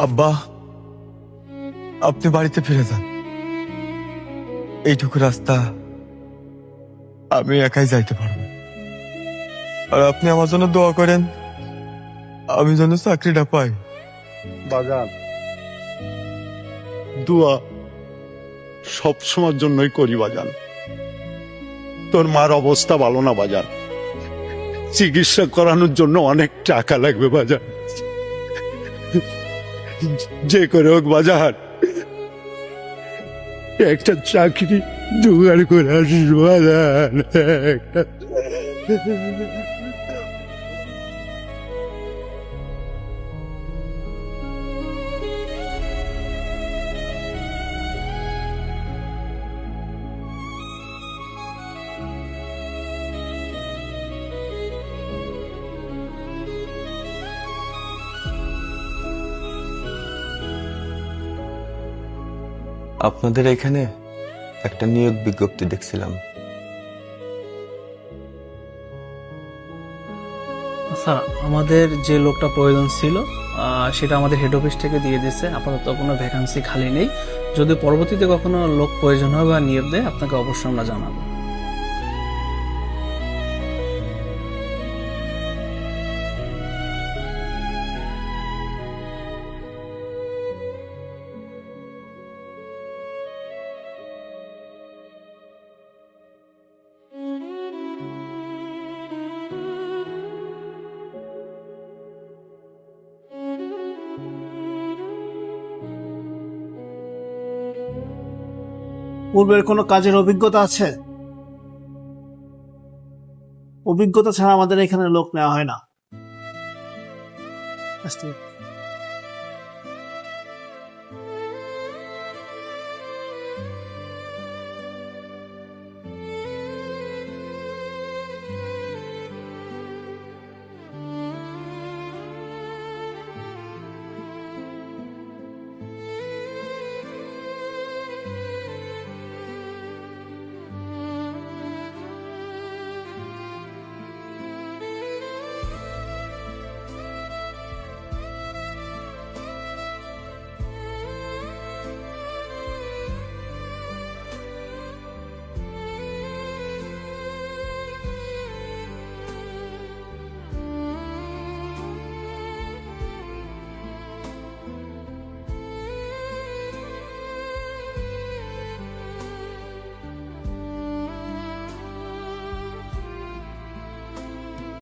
আব্বা, আপনি বাড়িতে ফিরে যান। এইটুকু রাস্তা আমি একাই যাইতে পারবো। আর আপনি আমার জন্য দোয়া করেন, আমি যেন চাকরিটা পাই। বাজান, দোয়া সব সময়ের জন্যই করি বাজান। তোর মার অবস্থা ভালো না বাজান, চিকিৎসা করানোর জন্য অনেক টাকা লাগবে বাজান। যে করে হোক বাজার, একটা চাকরি জোগাড় করে আসিস বাজান। আপনাদের এখানে একটা নিয়োগ বিজ্ঞপ্তি দেখছিলাম। আচ্ছা, আমাদের যে লোকটা প্রয়োজন ছিল সেটা আমাদের হেড অফিস থেকে দিয়ে দিয়েছে। আপাতত কোনো ভ্যাকান্সি খালি নেই। যদি পরবর্তীতে কখনো লোক প্রয়োজন হয় বা নিয়োগ দেয়, আপনাকে অবশ্যই আমরা জানাবো। পূর্বের কোনো কাজের অভিজ্ঞতা আছে? অভিজ্ঞতা ছাড়া আমাদের এখানে লোক নেওয়া হয় না।